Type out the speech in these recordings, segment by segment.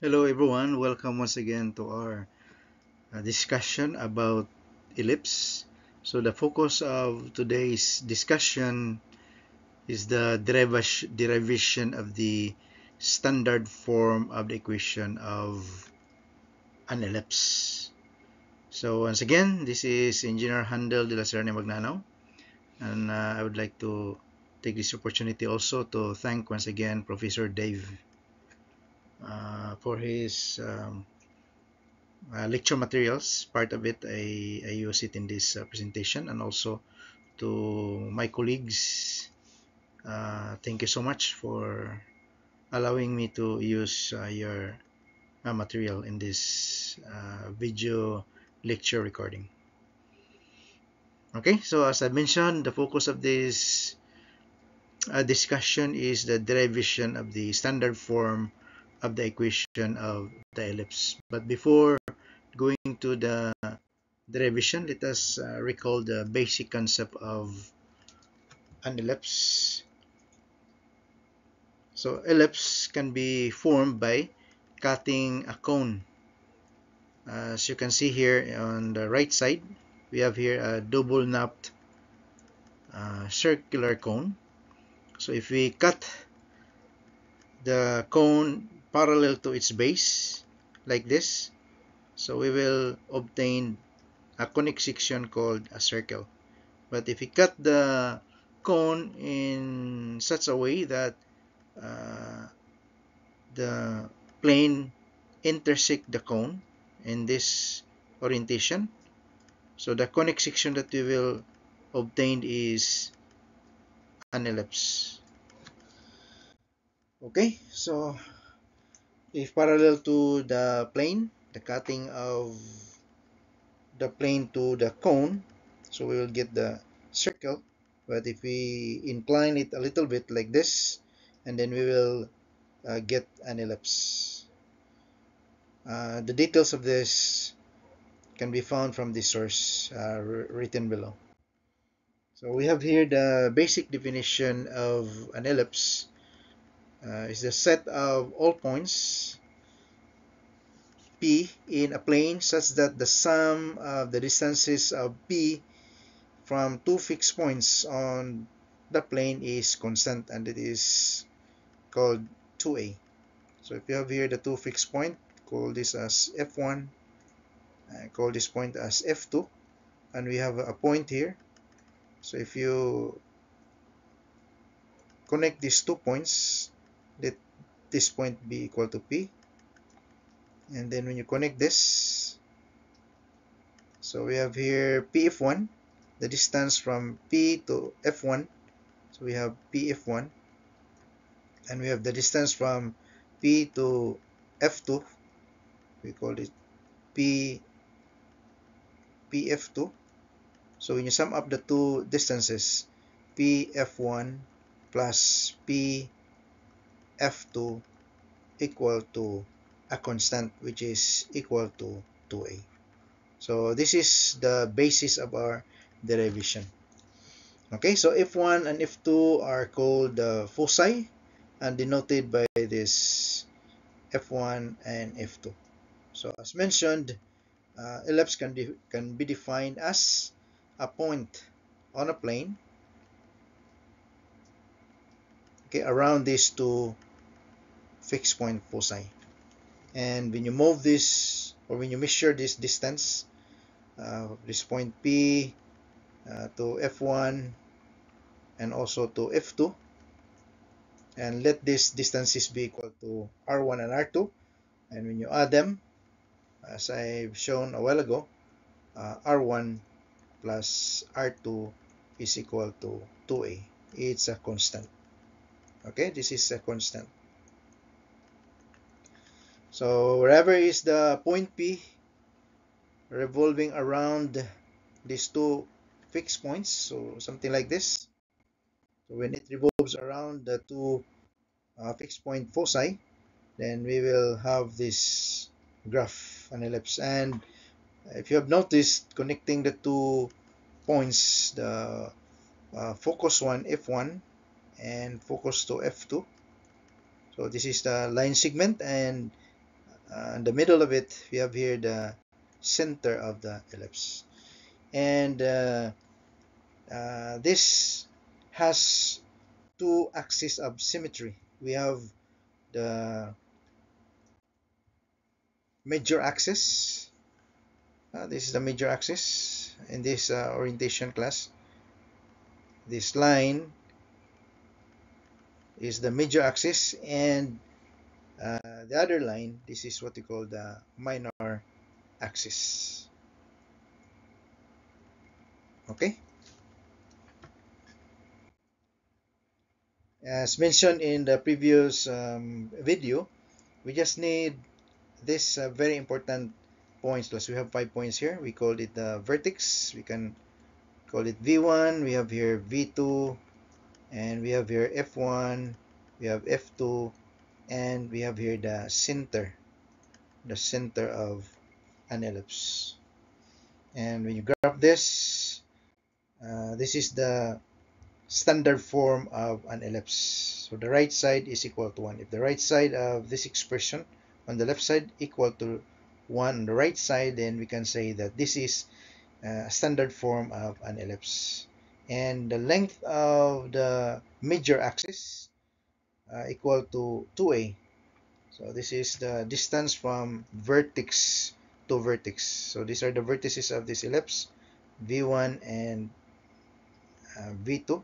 Hello everyone, welcome once again to our discussion about ellipse. So the focus of today's discussion is the derivation of the standard form of the equation of an ellipse. So once again, this is Engineer Handel de la Serrana Magnanao, and I would like to take this opportunity also to thank once again Professor Dave for his lecture materials. Part of it, I use it in this presentation, and also to my colleagues. Thank you so much for allowing me to use your material in this video lecture recording. Okay, so as I mentioned, the focus of this discussion is the derivation of the standard form of the equation of the ellipse. But before going to the derivation, let us recall the basic concept of an ellipse. So ellipse can be formed by cutting a cone. As you can see here on the right side, we have here a double napped circular cone. So if we cut the cone parallel to its base like this, so we will obtain a conic section called a circle. But if we cut the cone in such a way that uh, the plane intersect the cone in this orientation, so the conic section that we will obtain is an ellipse. Okay, so if parallel to the plane, the cutting of the plane to the cone, so we will get the circle. But if we incline it a little bit like this, and then we will get an ellipse. The details of this can be found from the source written below. So we have here the basic definition of an ellipse. Is the set of all points P in a plane such that the sum of the distances of P from two fixed points on the plane is constant, and it is called 2A. So if you have here the two fixed point, call this as F1, call this point as F2, and we have a point here. So if you connect these 2 points, let this point be equal to P, and then when you connect this, so we have here PF1, the distance from P to F1, so we have PF1, and we have the distance from P to F2, we call it PF2. So when you sum up the two distances, PF1 plus PF2 equal to a constant, which is equal to 2A. So this is the basis of our derivation. Okay, so F1 and F2 are called foci and denoted by this F1 and F2. So as mentioned, ellipse can be defined as a point on a plane, okay, around these two fixed point foci. And when you move this, or when you measure this distance, this point P to F1 and also to F2, and let these distances be equal to R1 and R2, and when you add them, as I've shown a while ago, R1 plus R2 is equal to 2A. It's a constant. Okay, this is a constant. So wherever is the point P revolving around these two fixed points, so something like this. So when it revolves around the two fixed point foci, then we will have this graph, an ellipse. And if you have noticed, connecting the two points, the focus one F1 and focus to F2, so this is the line segment, and in the middle of it, we have here the center of the ellipse. And this has two axes of symmetry. We have the major axis. This is the major axis in this orientation class. This line is the major axis, and the other line, this is what we call the minor axis. Okay? As mentioned in the previous video, we just need this very important points. Plus, we have 5 points here. We called it the vertex. We can call it V1. We have here V2, and we have here F1. We have F2, and we have here the center of an ellipse. And when you graph this, this is the standard form of an ellipse. So the right side is equal to 1. If the right side of this expression on the left side equal to 1 on the right side, then we can say that this is a standard form of an ellipse. And the length of the major axis equal to 2a. So this is the distance from vertex to vertex. So these are the vertices of this ellipse, V1 and V2.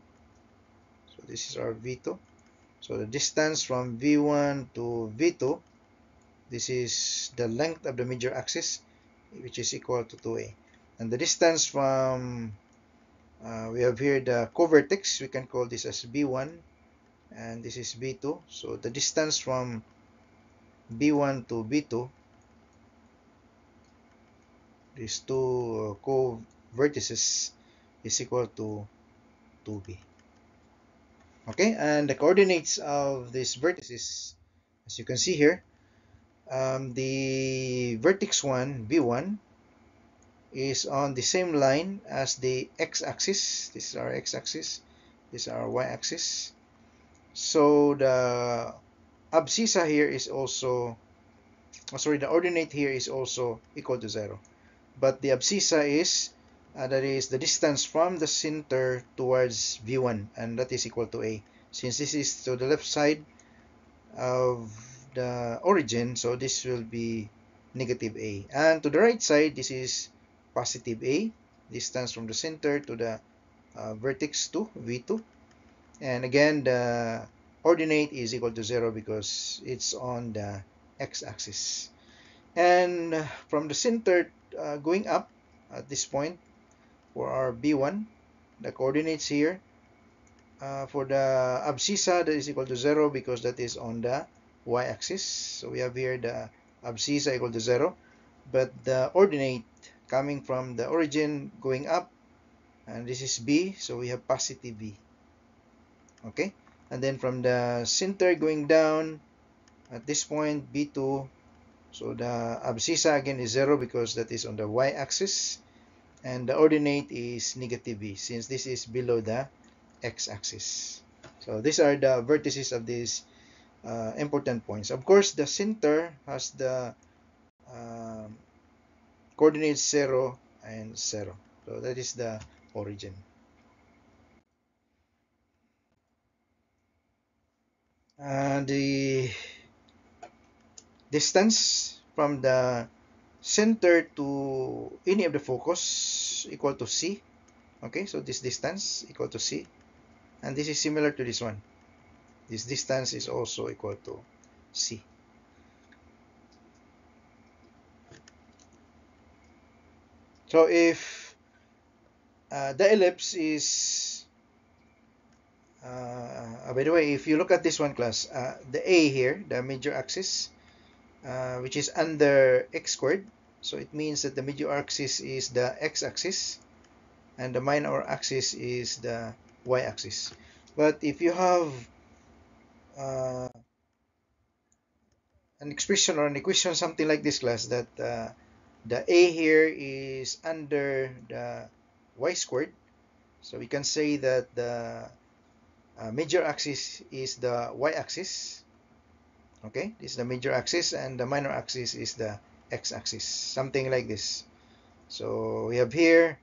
So this is our V2. So the distance from V1 to V2, this is the length of the major axis, which is equal to 2a. And the distance from, we have here the co-vertex, we can call this as B1, and this is B2. So the distance from B1 to B2, these two co-vertices, is equal to 2b. Okay, and the coordinates of these vertices, as you can see here, the vertex 1, V1, is on the same line as the x-axis. This is our x-axis. This is our y-axis. So the abscissa here is also, the ordinate here is also equal to 0. But the abscissa is, that is the distance from the center towards V1, and that is equal to a. Since this is to the left side of the origin, so this will be negative a. And to the right side, this is positive a, distance from the center to the vertex 2, V2. And again, the ordinate is equal to 0 because it's on the x-axis. And from the center going up at this point, for our B1, the coordinates here, for the abscissa, that is equal to 0 because that is on the y-axis. So we have here the abscissa equal to 0, but the ordinate coming from the origin going up, and this is B, so we have positive B. Okay, and then from the center going down at this point, B2, so the abscissa again is 0 because that is on the y-axis, and the ordinate is negative b since this is below the x-axis. So these are the vertices of these important points. Of course, the center has the coordinates 0 and 0. So that is the origin. The distance from the center to any of the focus equal to c. Okay, so this distance equal to c, and this is similar to this one. This distance is also equal to c. So if the ellipse is by the way, if you look at this one class, the a here, the major axis, which is under x squared, so it means that the major axis is the x-axis and the minor axis is the y-axis. But if you have an expression or an equation, something like this class, that the a here is under the y squared, so we can say that the major axis is the y-axis, Okay, this is the major axis, and the minor axis is the x-axis, something like this. So we have here,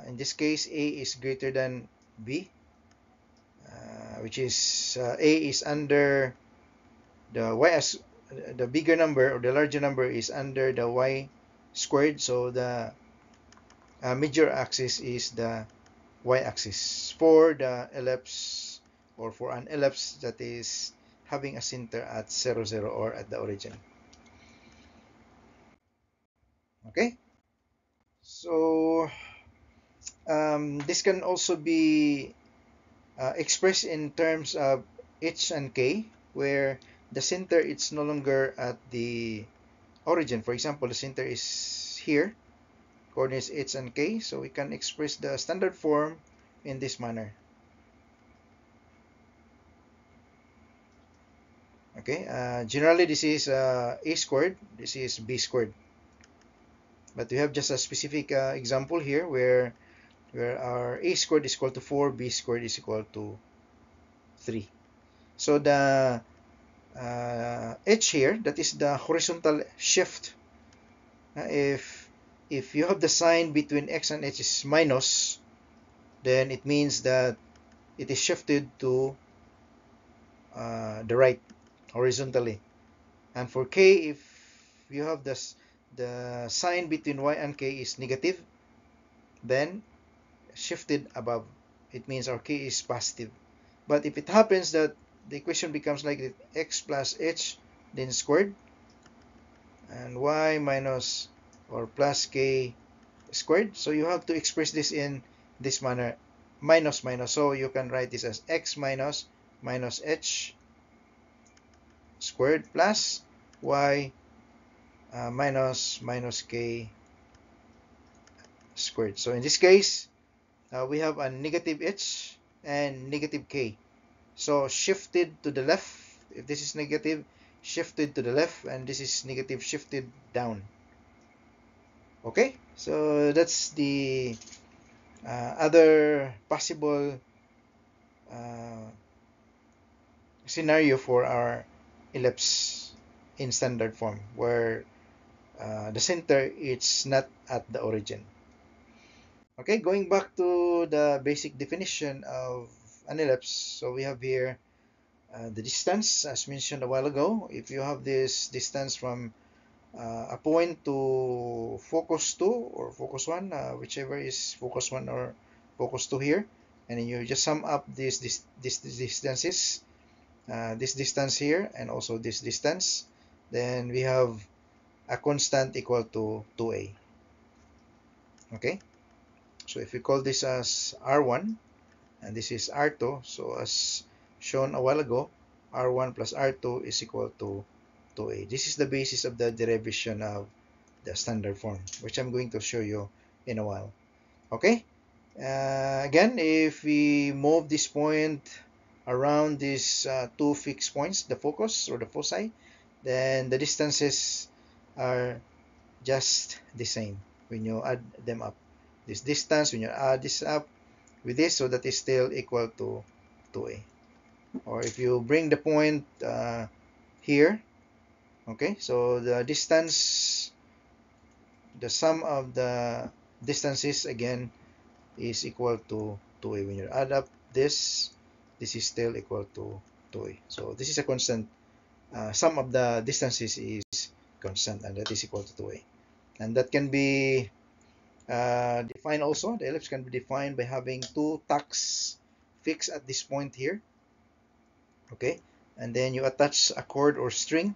in this case, a is greater than b, which is a is under the y as the bigger number, or the larger number is under the y squared. So the major axis is the y-axis for the ellipse, or for an ellipse that is having a center at 0, 0, or at the origin. Okay, so this can also be expressed in terms of h and k, where the center is no longer at the origin. For example, the center is here, coordinates h and k, so we can express the standard form in this manner. Okay, generally this is a squared, this is b squared, but we have just a specific example here where our a squared is equal to 4, b squared is equal to 3. So the h here, that is the horizontal shift. If you have the sign between x and h is minus, then it means that it is shifted to the right horizontally. And for k, if you have the sign between y and k is negative, then shifted above. It means our k is positive. But if it happens that the equation becomes like this, x plus h then squared, and y minus or plus k squared, so you have to express this in this manner, minus minus. So you can write this as x minus minus h squared plus y minus minus k squared. So in this case, we have a negative h and negative k. So shifted to the left, if this is negative, shifted to the left, and this is negative, shifted down. Okay, so that's the other possible uh, scenario for our ellipse in standard form, where the center is not at the origin. Okay, going back to the basic definition of an ellipse. So we have here the distance, as mentioned a while ago. If you have this distance from a point to focus 2 or focus 1, whichever is focus 1 or focus 2 here, and then you just sum up these distances, this distance here and also this distance, then we have a constant equal to 2a. Okay, so if we call this as r1 and this is r2, so as shown a while ago, r1 plus r2 is equal to 2a. This is the basis of the derivation of the standard form, which I'm going to show you in a while. Okay, again, if we move this point around these two fixed points, the focus or the foci, then the distances are just the same when you add them up. This distance, when you add this up with this, so that is still equal to 2a. Or if you bring the point here, okay, so the distance, the sum of the distances again is equal to 2a. When you add up this is still equal to 2a. So this is a constant. Sum of the distances is constant, and that is equal to 2a. And that can be defined also. The ellipse can be defined by having two tacks fixed at this point here. Okay, and then you attach a cord or string,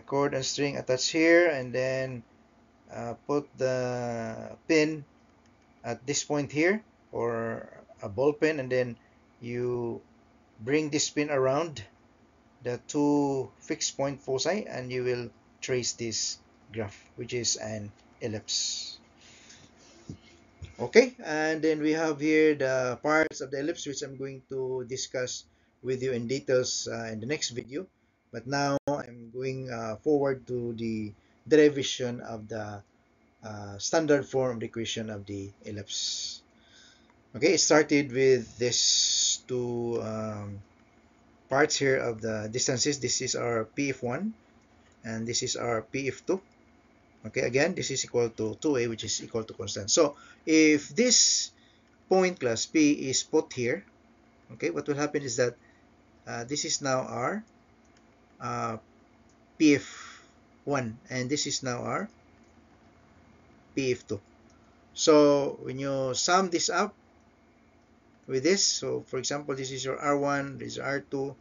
cord and string attached here, and then put the pin at this point here, or a ball pin, and then you bring this pin around the two fixed point foci, and you will trace this graph, which is an ellipse. Okay, and then we have here the parts of the ellipse, which I'm going to discuss with you in details in the next video. But now I'm going forward to the derivation of the standard form of the equation of the ellipse. Okay, it started with this two parts here of the distances. This is our PF1 and this is our PF2. Okay, again, this is equal to 2a, which is equal to constant. So if this point class P is put here, okay, what will happen is that this is now our PF1 and this is now our PF2. So when you sum this up with this, so for example, this is your R1, this is R2,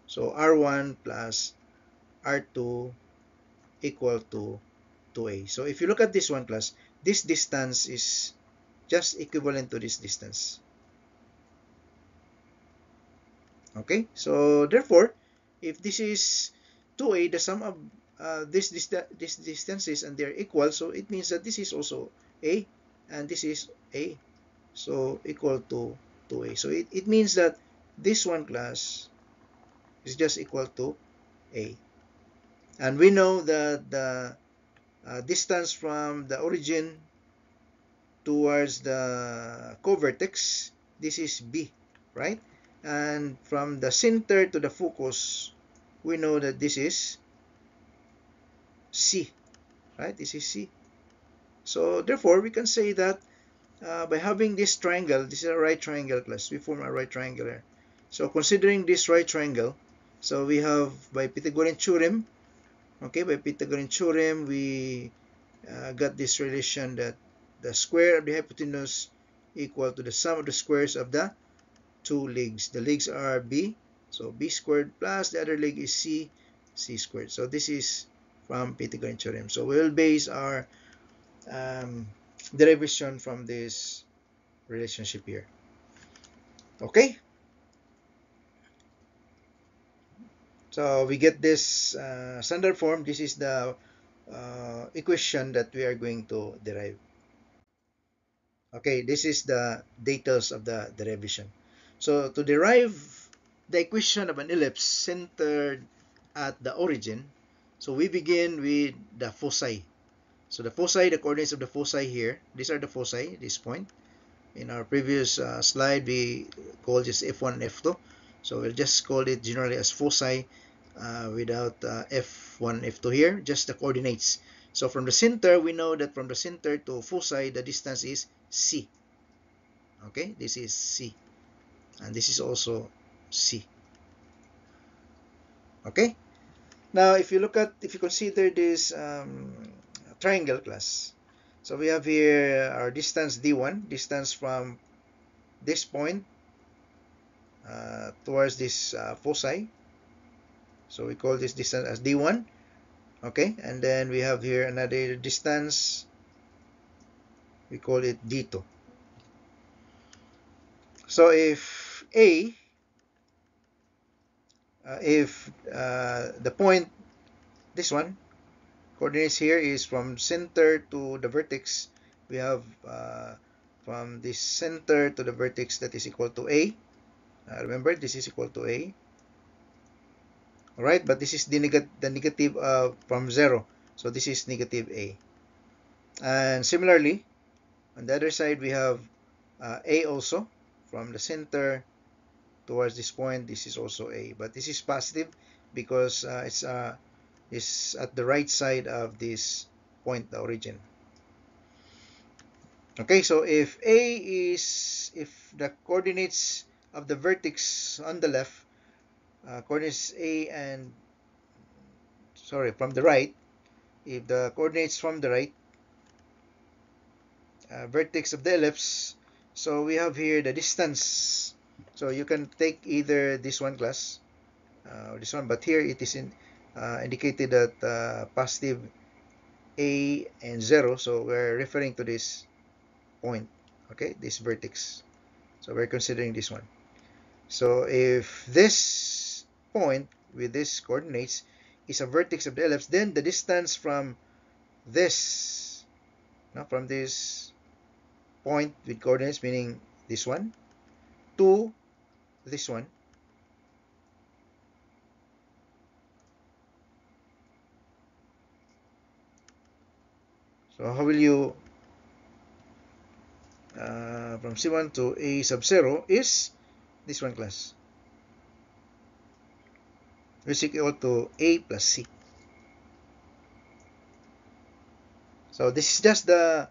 so R1 plus R2 equal to 2a. So if you look at this one class, this distance is just equivalent to this distance. Okay, so therefore, if this is 2a, the sum of these distances and they're equal, so it means that this is also a and this is a, so equal to 2a. So it means that this one class is just equal to a. And we know that the distance from the origin towards the co-vertex, this is b, right? And from the center to the focus, we know that this is c, right? This is c. So therefore, we can say that by having this triangle, this is a right triangle class. We form a right triangle here. So considering this right triangle, so we have by Pythagorean theorem, okay, by Pythagorean theorem, we got this relation that the square of the hypotenuse equal to the sum of the squares of the two legs. The legs are b, so b squared plus the other leg is c, c squared. So this is from Pythagorean theorem. So we will base our derivation from this relationship here. Okay, so we get this standard form. This is the equation that we are going to derive. Okay, this is the details of the derivation. So to derive the equation of an ellipse centered at the origin, so we begin with the foci. So the foci, the coordinates of the foci here, these are the foci, this point. In our previous slide, we called this F1 and F2. So we'll just call it generally as foci without F1, F2 here, just the coordinates. So from the center, we know that from the center to foci, the distance is C. Okay, this is C. And this is also C. Okay. Now, if you consider this triangle class, so we have here our distance D1, distance from this point towards this foci. So we call this distance as D1. Okay, and then we have here another distance, we call it D2. So if the point, this one, coordinates here is from center to the vertex, we have from this center to the vertex that is equal to A. Remember, this is equal to A. Alright, but this is the negative from 0. So this is negative A. And similarly, on the other side, we have A also. From the center towards this point, this is also A. But this is positive because it's at the right side of this point, the origin. Okay, so if the coordinates of the vertex on the left, coordinates A and, from the right, if the coordinates from the right, vertex of the ellipse, so we have here the distance. So you can take either this one class or this one, but here it is indicated that positive A and 0, so we're referring to this point, okay, this vertex. So we're considering this one. So if this point with these coordinates is a vertex of the ellipse, then the distance from this, from this point with coordinates, meaning this one, to this one, so how will you from C1 to A sub 0 is this one class. which is equal to a plus c. So this is just the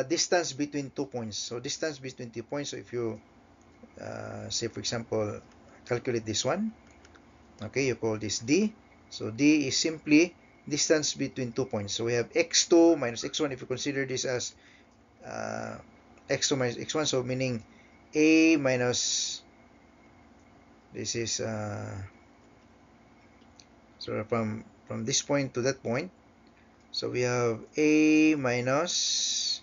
distance between 2 points. So distance between 2 points. So if you say, for example, calculate this one, okay, you call this d. So d is simply distance between 2 points. So we have x2 minus x1 if you consider this as x2 minus x1. So meaning a minus, this is so from this point to that point. So we have a minus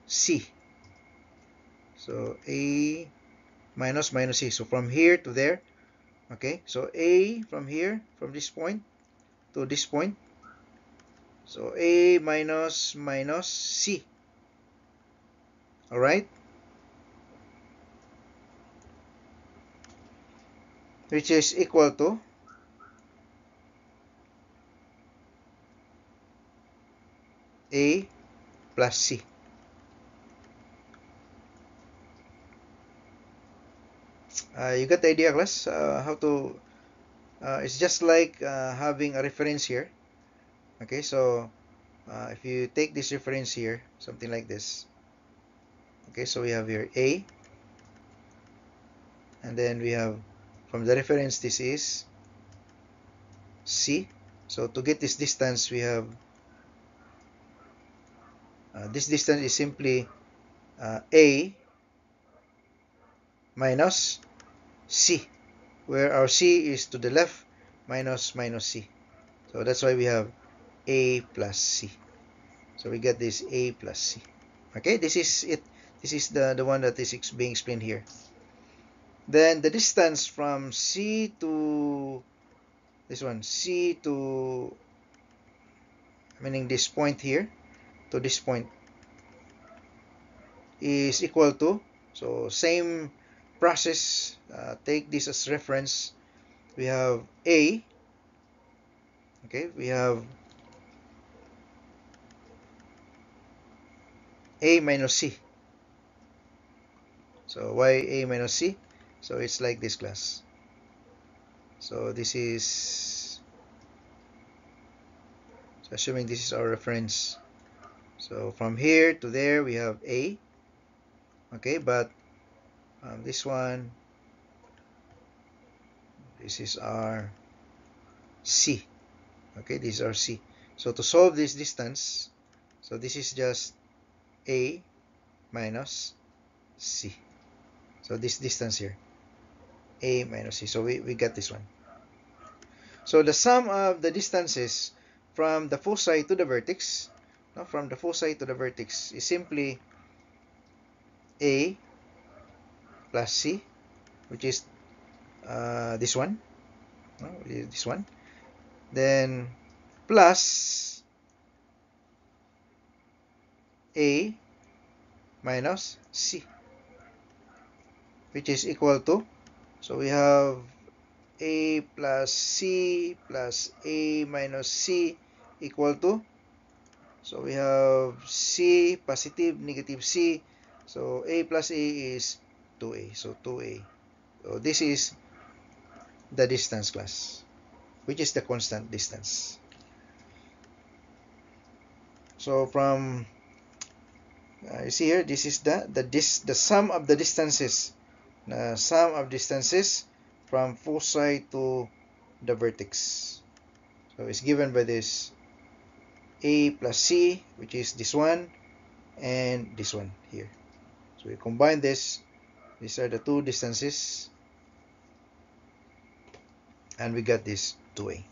c. So a minus c. So from here to there. Okay, so a from here, from this point to this point. So a minus c. All right, which is equal to a plus c. You got the idea, class? How to? It's just like having a reference here. Okay, so if you take this reference here, something like this. Okay, so we have here a, and then we have from the reference this is c. So to get this distance, we have this distance is simply a minus c, where our c is to the left, minus c. So that's why we have a plus c. So we get this a plus c. Okay, this is it. This is the one that is being explained here. Then the distance from c to this one, c to, meaning this point here to this point, is equal to, so same process, take this as reference. We have a, okay, we have a minus c. So why a minus c? So it's like this, class. So this is, so assuming this is our reference, so from here to there we have a, okay, but this one, this is our c. Okay, this is our c. So to solve this distance, so this is just a minus c. So this distance here, a minus c. So we got this one. So the sum of the distances from the foci to the vertex, no, from the foci to the vertex, is simply a plus c, which is this one, no, this one. Then plus a minus c, which is equal to, so we have a plus c plus a minus c equal to, so we have c, positive, negative c, so a plus a is 2a, so 2a. So this is the distance, class, which is the constant distance. So from you see here, this is the sum of the distances, from foci to the vertex. So it's given by this a plus c, which is this one and this one here. So we combine this. These are the two distances, and we got this 2a.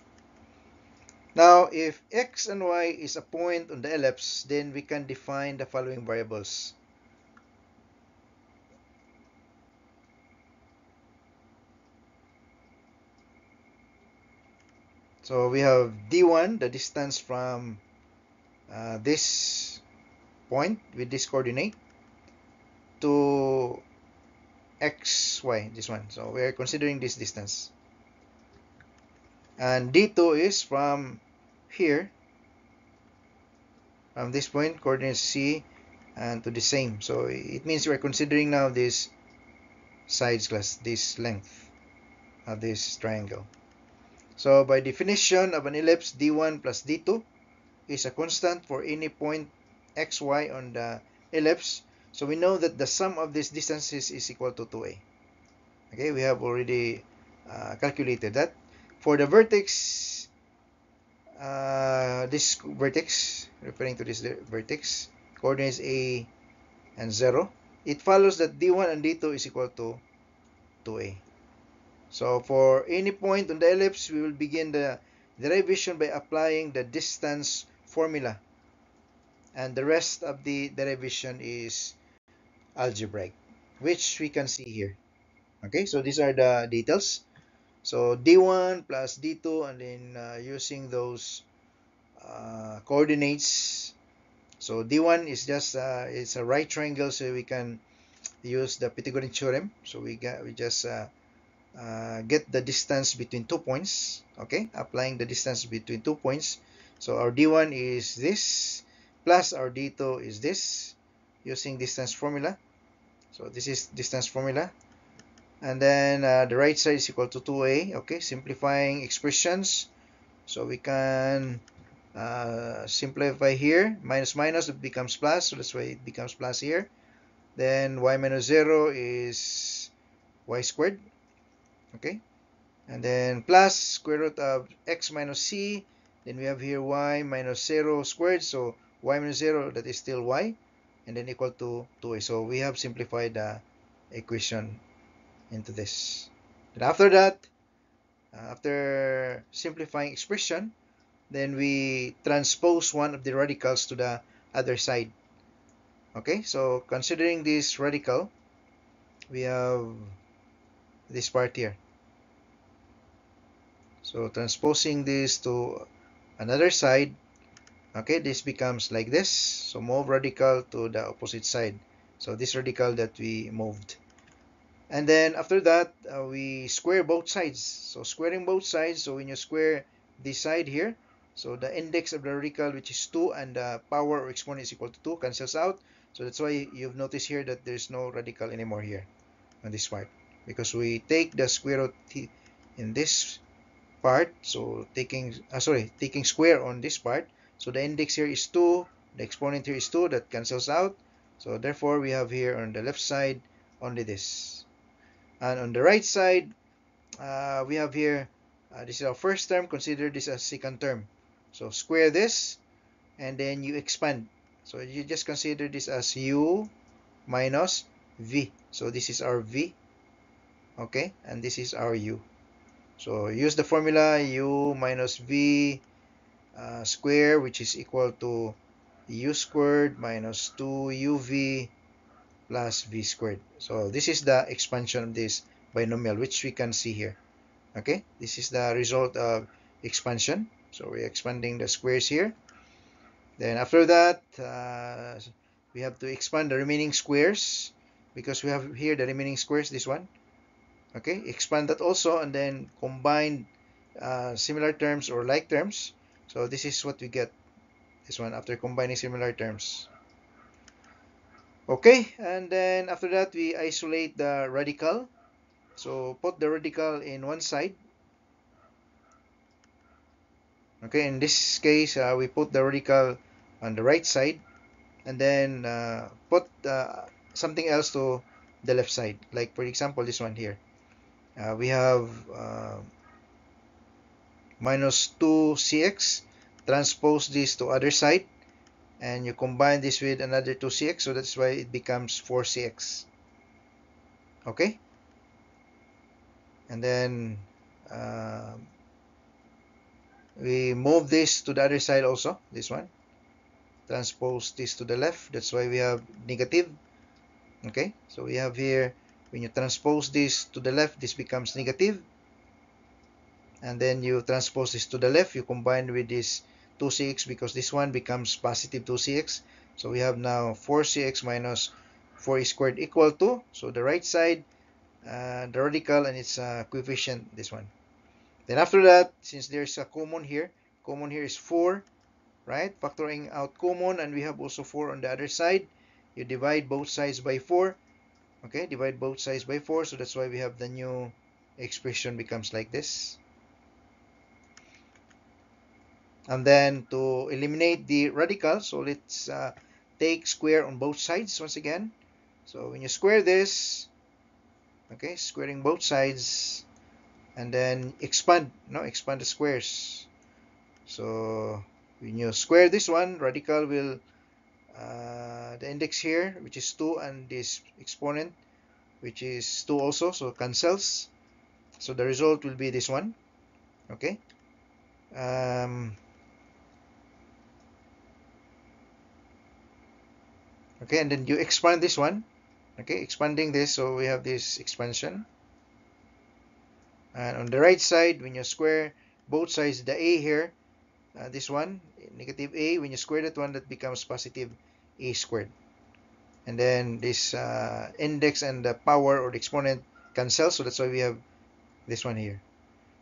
Now, if x and y is a point on the ellipse, then we can define the following variables. So we have d1, the distance from this point with this coordinate to x, y, this one. So we are considering this distance. And d2 is from here, from this point, coordinate c, and to the same. So it means we are considering now this sides, class, this length. of this triangle. So by definition of an ellipse, d1 plus d2 is a constant for any point xy on the ellipse. So we know that the sum of these distances is equal to 2a. Okay, we have already calculated that. For the vertex, this vertex, referring to this vertex, coordinates a and 0, it follows that d1 and d2 is equal to 2a. So for any point on the ellipse, we will begin the derivation by applying the distance formula. And the rest of the derivation is algebraic, which we can see here. Okay, so these are the details. So d1 plus d2, and then using those coordinates. So d1 is just it's a right triangle, so we can use the Pythagorean theorem. So we just get the distance between 2 points. Okay, applying the distance between 2 points. So our d1 is this, plus our d2 is this, using distance formula. So this is distance formula. And then the right side is equal to 2a. Okay, simplifying expressions. So we can simplify here. Minus minus, it becomes plus. So that's why it becomes plus here. Then y minus 0 is y squared. Okay. And then plus square root of x minus c. Then we have here y minus 0 squared. So y minus 0, that is still y. And then equal to 2a. So we have simplified the equation into this. Then after that, after simplifying expression, then we transpose one of the radicals to the other side. Okay, so considering this radical, we have this part here. So transposing this to another side, okay, this becomes like this. So move radical to the opposite side. So this radical that we moved. And then after that, we square both sides. So squaring both sides, so when you square this side here, so the index of the radical, which is 2, and the power or exponent is equal to 2, cancels out. So that's why you've noticed here that there's no radical anymore here on this part, because we take the square root in this part. So taking square on this part. So the index here is 2, the exponent here is 2, that cancels out. So therefore we have here on the left side only this. And on the right side, we have here, this is our first term, consider this as second term. So square this, and then you expand. So you just consider this as u minus v. So this is our v, okay, and this is our u. So use the formula u minus v square, which is equal to u squared minus 2uv plus v squared. So this is the expansion of this binomial, which we can see here. Okay, this is the result of expansion. So we're expanding the squares here. Then after that, we have to expand the remaining squares, because we have here the remaining squares, this one. Okay, expand that also, and then combine similar terms or like terms. So this is what we get, this one, after combining similar terms. Okay, and then after that, we isolate the radical. So put the radical in one side. Okay, in this case, we put the radical on the right side, and then put something else to the left side. Like for example, this one here. We have minus 2cx. Transpose this to other side, and you combine this with another 2cx, so that's why it becomes 4cx. Okay, and then we move this to the other side also, this one. Transpose this to the left, that's why we have negative. Okay, so we have here, when you transpose this to the left, this becomes negative. And then you transpose this to the left, you combine with this 2cx, because this one becomes positive 2cx. So we have now 4cx minus 4 squared equal to, so the right side, the radical and its coefficient, this one. Then after that, since there's a common here is 4, right? Factoring out common, and we have also 4 on the other side. You divide both sides by 4. Okay, divide both sides by 4, so that's why we have the new expression becomes like this. And then to eliminate the radical, so let's take square on both sides once again. So when you square this, okay, squaring both sides, and then expand, expand the squares. So when you square this one, radical will, the index here, which is 2, and this exponent, which is 2 also, so cancels. So the result will be this one, okay. Okay, and then you expand this one, okay, expanding this, so we have this expansion. And on the right side, when you square both sides, the a here, this one, negative a, when you square that one, that becomes positive a squared. And then this index and the power or the exponent cancel, so that's why we have this one here.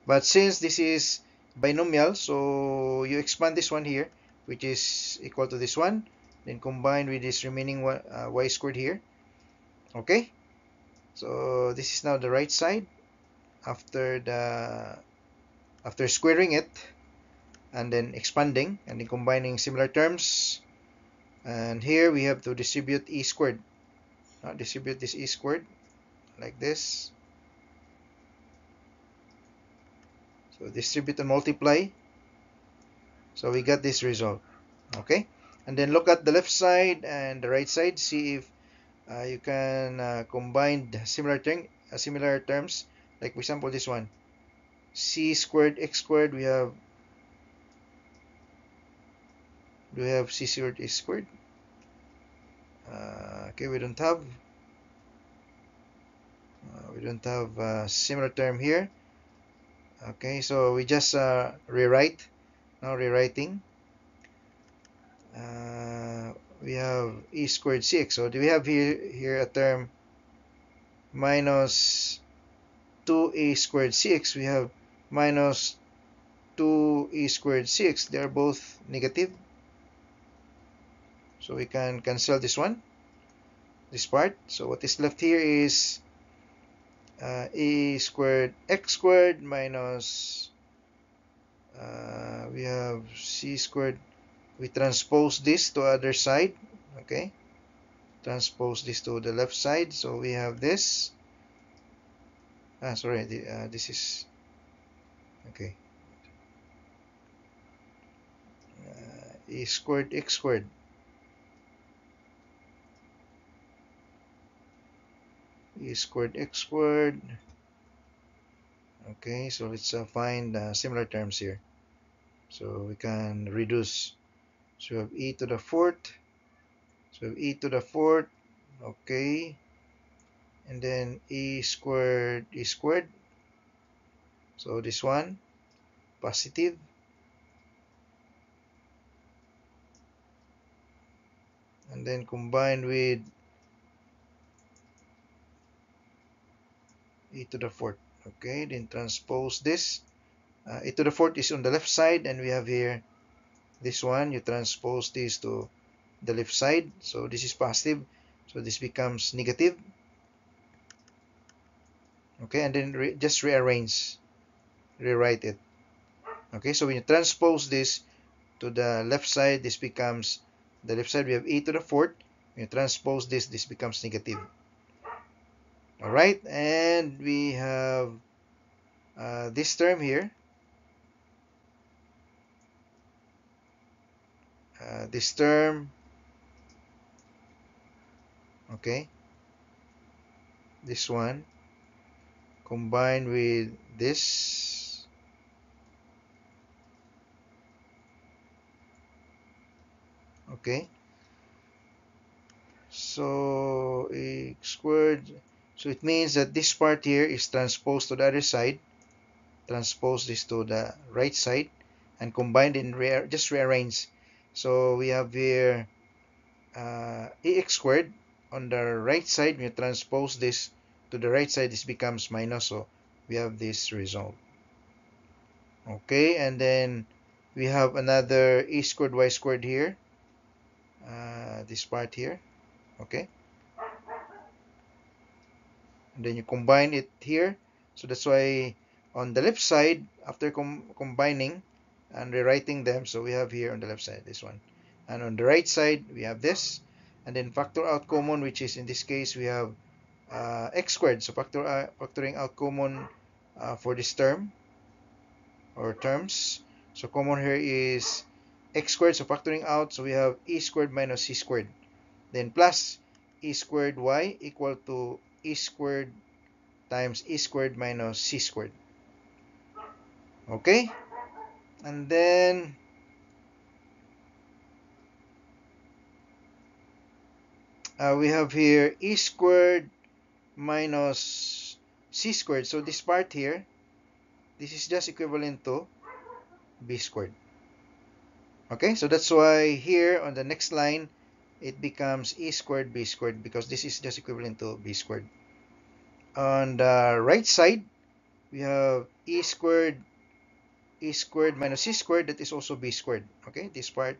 But since this is binomial, so you expand this one here, which is equal to this one, then combine with this remaining y squared here. Okay, so this is now the right side after squaring it and then expanding and then combining similar terms. And here we have to distribute e squared. Distribute this e squared like this. So distribute and multiply. So we got this result. Okay, and then look at the left side and the right side. See if you can combine similar terms. Like for example, this one, c squared x squared. Do we have c squared x squared? Okay, we don't have. We don't have a similar term here. Okay, so we just rewrite. Now rewriting. We have e squared cx. So do we have here a term minus 2a squared cx? We have minus 2e squared cx. They are both negative. So we can cancel this one, this part. So what is left here is e squared x squared minus we have c squared. We transpose this to other side. Okay, transpose this to the left side, so we have this. Sorry, this is okay. E squared x squared. E squared x squared. Okay, so let's find similar terms here. So we can reduce. So we have e to the fourth. So we have e to the fourth. Okay. And then e squared, e squared. So this one, positive. And then combined with e to the fourth. Okay, then transpose this. E to the fourth is on the left side, and we have here this one. You transpose this to the left side, so this is positive, so this becomes negative. Okay, and then just rearrange, rewrite it. Okay, so when you transpose this to the left side, this becomes the left side. We have e to the fourth. When you transpose this becomes negative. All right, and we have this term here. This term, okay, this one combined with this. Okay, so a squared, so it means that this part here is transposed to the other side. Transpose this to the right side and combined in just rearrange. So we have here ax squared on the right side. When you transpose this to the right side, this becomes minus, so we have this result. Okay, and then we have another a squared y squared here, this part here. Okay, and then you combine it here. So that's why on the left side, after combining and rewriting them, so we have here on the left side this one, and on the right side we have this, and then factor out common, which is in this case we have x squared. So factoring out common for this term or terms. So common here is x squared. So factoring out, so we have e squared minus c squared. Then plus e squared y equal to e squared times e squared minus c squared. Okay? And then we have here e squared minus c squared. So this part here, this is just equivalent to b squared. Okay, so that's why here on the next line, it becomes e squared b squared, because this is just equivalent to b squared. On the right side, we have e squared minus c squared, that is also b squared. Okay, this part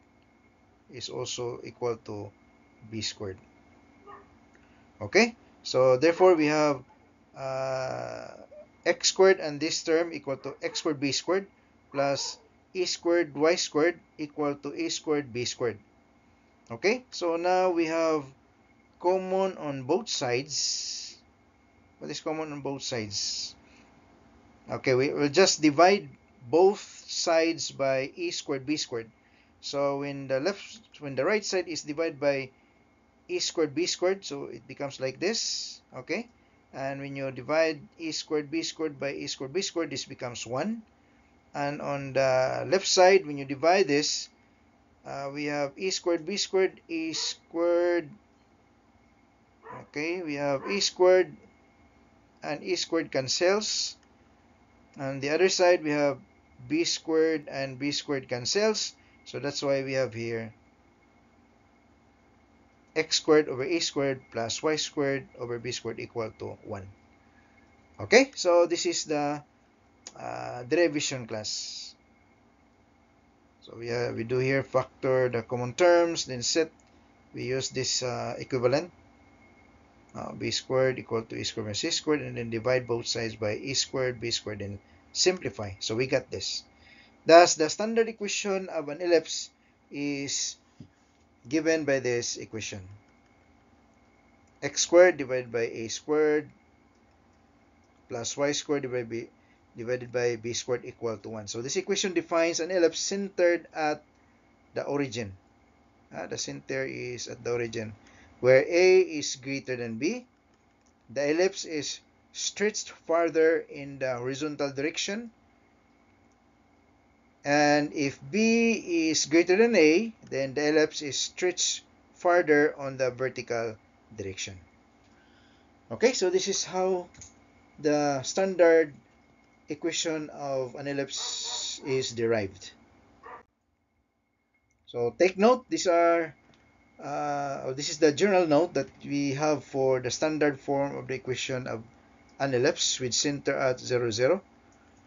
is also equal to b squared. Okay, so therefore we have x squared and this term equal to x squared b squared plus e squared y squared equal to e squared b squared. Okay, so now we have common on both sides. What is common on both sides? Okay, we will just divide both sides by e squared b squared. So when the right side is divided by e squared b squared, so it becomes like this. Okay, and when you divide e squared b squared by e squared b squared, this becomes 1. And on the left side, when you divide this, we have e squared b squared, e squared. Okay, we have e squared and e squared cancels. On the other side, we have b squared and b squared cancels. So that's why we have here x squared over a squared plus y squared over b squared equal to 1. Okay, so this is the derivation class. So we do here factor the common terms, then set. We use this equivalent. B squared equal to e squared minus c squared, and then divide both sides by e squared b squared and simplify. So we got this. Thus, the standard equation of an ellipse is given by this equation. X squared divided by a squared plus y squared divided by b squared equal to 1. So this equation defines an ellipse centered at the origin. The center is at the origin, where a is greater than b. The ellipse is stretched farther in the horizontal direction. And if b is greater than a, then the ellipse is stretched farther on the vertical direction. Okay, so this is how the standard equation of an ellipse is derived. So take note, this is the general note that we have for the standard form of the equation of an ellipse with center at 0, 0.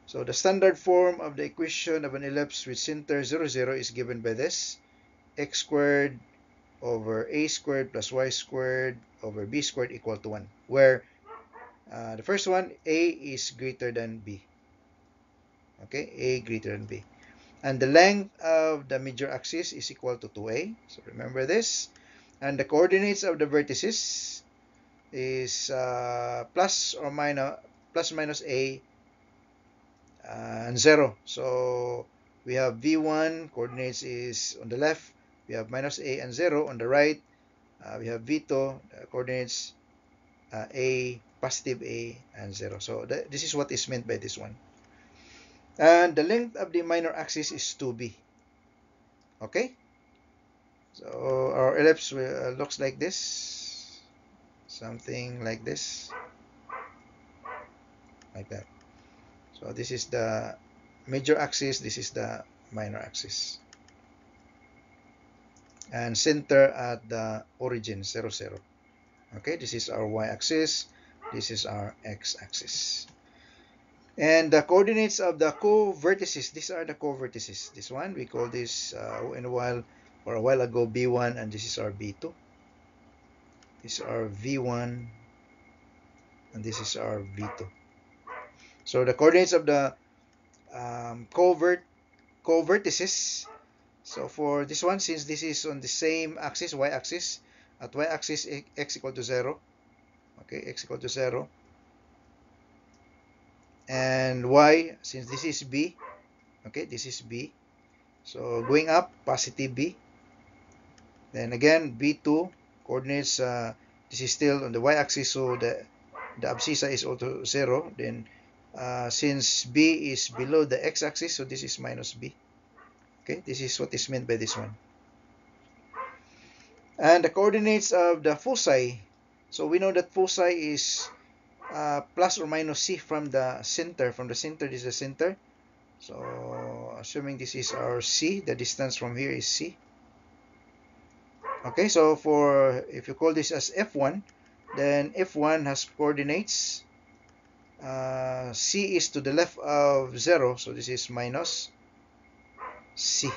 So the standard form of the equation of an ellipse with center 0, 0 is given by this: x squared over a squared plus y squared over b squared equal to 1, where the first one, a is greater than b. Okay, a greater than b. And the length of the major axis is equal to 2a. So remember this. And the coordinates of the vertices is plus minus a and 0. So we have v1 coordinates is on the left, we have minus a and 0. On the right, we have v2 coordinates a, positive a and 0. So this is what is meant by this one. And the length of the minor axis is 2b. Okay, so our ellipse looks like this, something like this, like that. So this is the major axis, this is the minor axis, and center at the origin 0, 0. Okay, this is our y-axis, this is our x-axis. And the coordinates of the co-vertices, these are the co-vertices. This one, we call this a while ago b1, and this is our b2. This is our v1, and this is our v2. So the coordinates of the co-vertices. So for this one, since this is on the same axis, y-axis, at y-axis x equal to 0, okay, x equal to 0, and y, since this is b, okay, this is b, so going up, positive b, then again, b2, coordinates, this is still on the y-axis, so the abscissa is also 0, then since b is below the x-axis, so this is minus b, okay, this is what is meant by this one. And the coordinates of the foci, so we know that foci is plus or minus c from the center. From the center, this is the center. So assuming this is our c, the distance from here is c. Okay, so for if you call this as f1, then f1 has coordinates. C is to the left of 0, so this is minus c.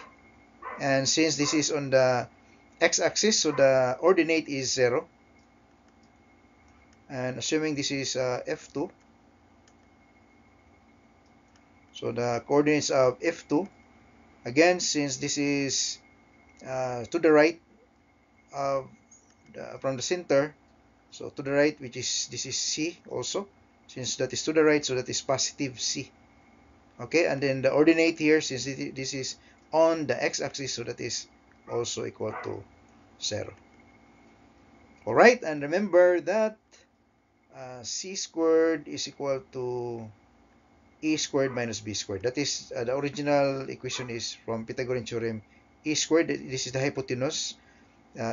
And since this is on the x-axis, so the ordinate is 0. And assuming this is f2, so the coordinates of f2, again, since this is to the right of from the center, so to the right, which is this is c also, since that is to the right, so that is positive c. Okay, and then the ordinate here, since this is on the x-axis, so that is also equal to 0. All right, and remember that c squared is equal to a squared minus b squared. That is, the original equation is from Pythagorean theorem. A squared, this is the hypotenuse,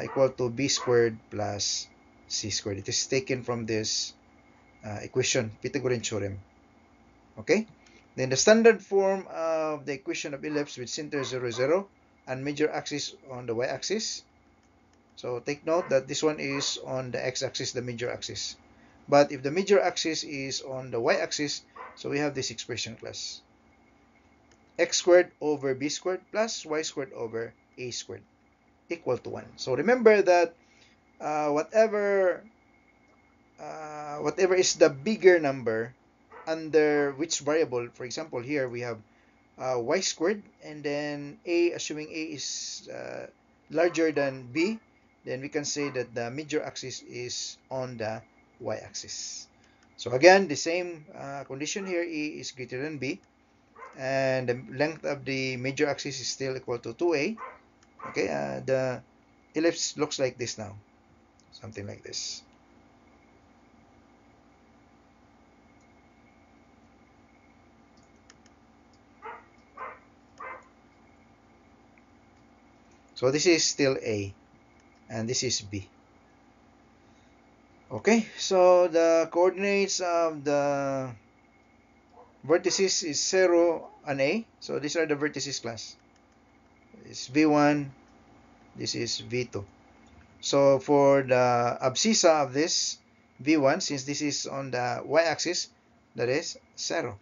equal to b squared plus c squared. It is taken from this equation, Pythagorean theorem. Okay? Then the standard form of the equation of ellipse with center 0, 0 and major axis on the y-axis. So take note that this one is on the x-axis, the major axis. But if the major axis is on the y-axis, so we have this expression class. X squared over b squared plus y squared over a squared equal to 1. So remember that whatever is the bigger number under which variable, for example, here we have y squared, and then a, assuming a is larger than b, then we can say that the major axis is on the y-axis. So again, the same condition here, a is greater than b, and the length of the major axis is still equal to 2a. Okay, the ellipse looks like this now, something like this. So this is still a, and this is b. Okay, so the coordinates of the vertices is 0 and a. So these are the vertices class. It's v1, this is v2. So for the abscissa of this v1, since this is on the y-axis, that is 0.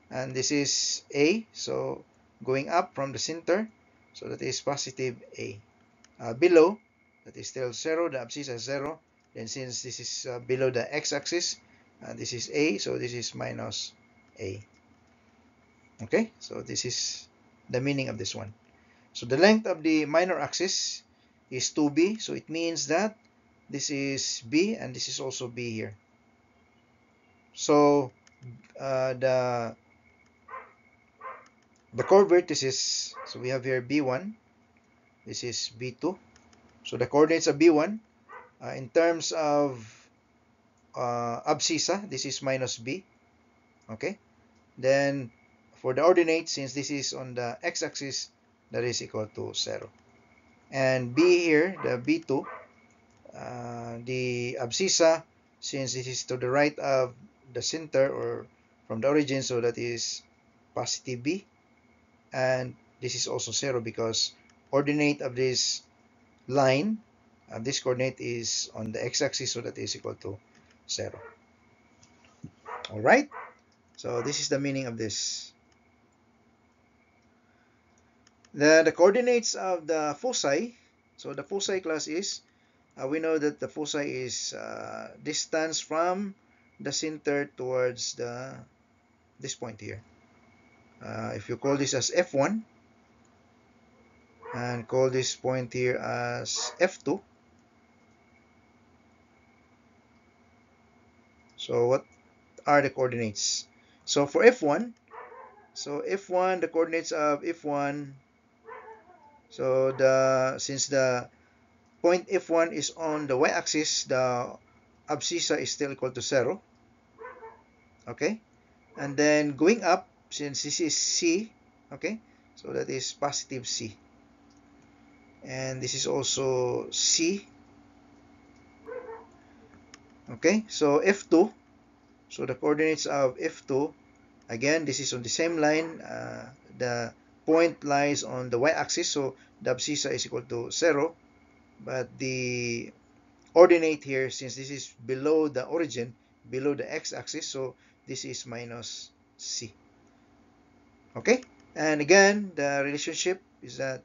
And this is a, so going up from the center, so that is positive a. Below, that is still 0, the abscissa is 0. Then since this is below the x-axis, this is a, so this is minus a. Okay, so this is the meaning of this one. So the length of the minor axis is 2b, so it means that this is b and this is also b here. So the core vertices, so we have here b1, this is b2. So the coordinates of b1 in terms of abscissa, this is minus b. Okay, then for the ordinate, since this is on the x-axis, that is equal to 0. And b here, the b2, the abscissa, since this is to the right of the center or from the origin, so that is positive b. And this is also 0 because ordinate of this line, this coordinate is on the x-axis, so that is equal to 0. All right, so this is the meaning of this. The coordinates of the foci, so the foci class is, we know that the foci is distance from the center towards the this point here. If you call this as F1 and call this point here as F2, so what are the coordinates? So for F1, the coordinates of F1, so since the point F1 is on the y-axis, the abscissa is still equal to 0. Okay, and then going up, since this is C, okay, so that is positive C, and this is also C. Okay, so F2, so the coordinates of F2, again, this is on the same line. The point lies on the y-axis, so the abscissa is equal to 0, but the ordinate here, since this is below the origin, below the x-axis, so this is minus C. Okay, and again, the relationship is that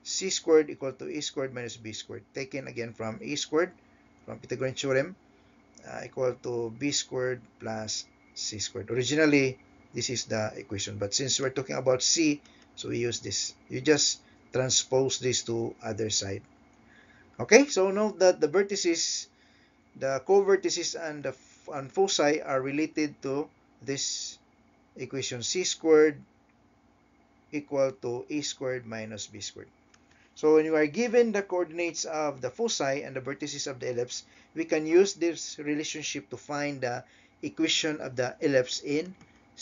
C squared equal to A squared minus B squared, taken again from A squared, from Pythagorean theorem, equal to B squared plus C squared. Originally, this is the equation, but since we're talking about C, so we use this. You just transpose this to other side. Okay, so note that the vertices, the co-vertices and the foci are related to this equation, C squared equal to A squared minus B squared. So when you are given the coordinates of the foci and the vertices of the ellipse, we can use this relationship to find the equation of the ellipse in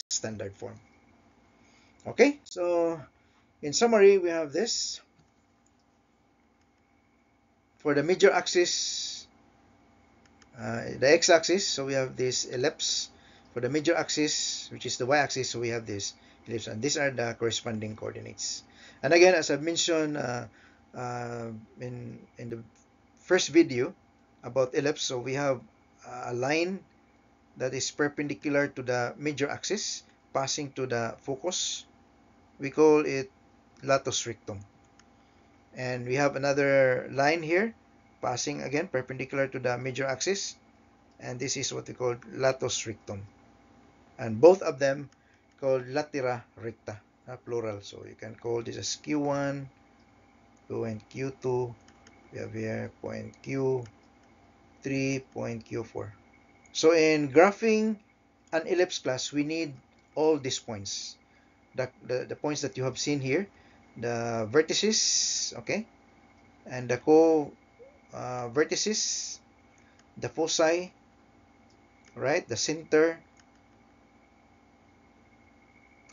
standard form. Okay, so in summary, we have this. For the major axis, the x-axis, so we have this ellipse. For the major axis, which is the y-axis, so we have this ellipse, and these are the corresponding coordinates. And again, as I've mentioned in the first video about ellipse, so we have a line that is perpendicular to the major axis passing to the focus. We call it latus rectum. And we have another line here passing again perpendicular to the major axis, and this is what we call latus rectum, and both of them called latera recta, plural. So you can call this as Q1, and Q2. We have here point Q3, point Q4. So in graphing an ellipse class, we need all these points, the points that you have seen here, the vertices, okay, and the vertices, the foci, right, the center,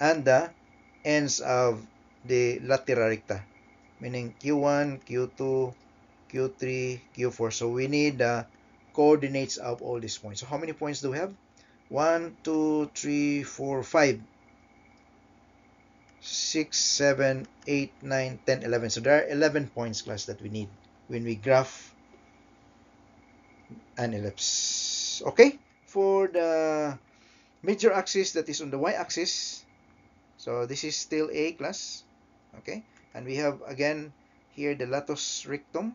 and the ends of the latera recta, meaning Q1, Q2, Q3, Q4. So we need the coordinates of all these points. So how many points do we have? 1, 2, 3, 4, 5, 6, 7, 8, 9, 10, 11. So there are 11 points, class, that we need when we graph an ellipse. Okay, for the major axis that is on the y-axis, so this is still A, class. Okay, and we have again here the latus rectum,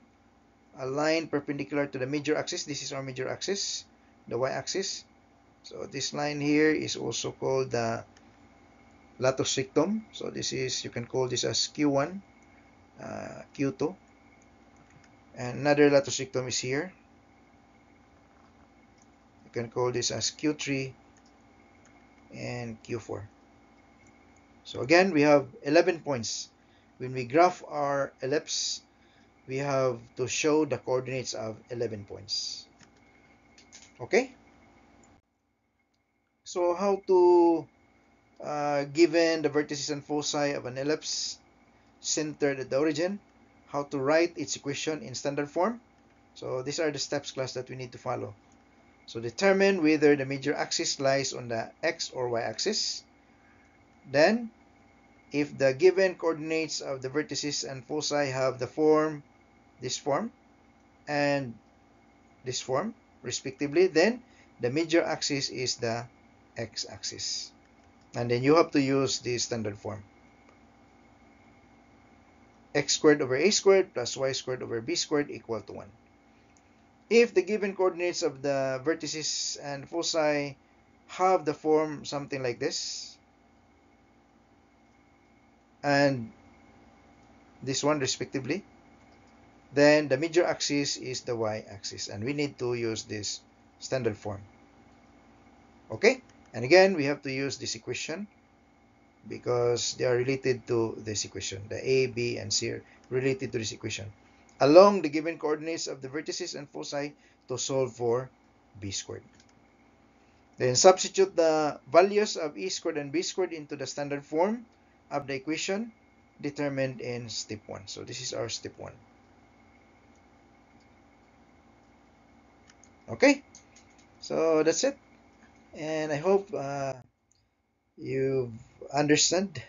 a line perpendicular to the major axis. This is our major axis, the y-axis. So this line here is also called the latus rectum. So this is, you can call this as Q1, Q2, and another latus rectum is here. You can call this as Q3 and Q4. So again, we have 11 points. When we graph our ellipse, we have to show the coordinates of 11 points. Okay? So how to, given the vertices and foci of an ellipse centered at the origin, how to write its equation in standard form. So these are the steps, class, that we need to follow. So determine whether the major axis lies on the x or y axis. Then, if the given coordinates of the vertices and foci have the form, this form, and this form, respectively, then the major axis is the x-axis. And then you have to use the standard form. X squared over a squared plus y squared over b squared equal to 1. If the given coordinates of the vertices and foci have the form something like this, and this one respectively, then the major axis is the y-axis, and we need to use this standard form. Okay, and again we have to use this equation because they are related to this equation. The a, b, and c are related to this equation along the given coordinates of the vertices and foci to solve for b squared. Then substitute the values of e squared and b squared into the standard form of the equation determined in step 1. So this is our step 1. Okay, so that's it, and I hope you've understood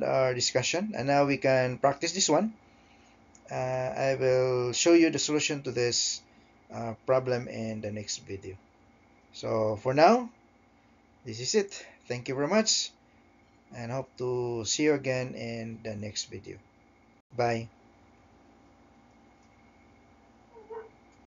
our discussion, and now we can practice this one. I will show you the solution to this problem in the next video. So for now, this is it. Thank you very much, and hope to see you again in the next video. Bye.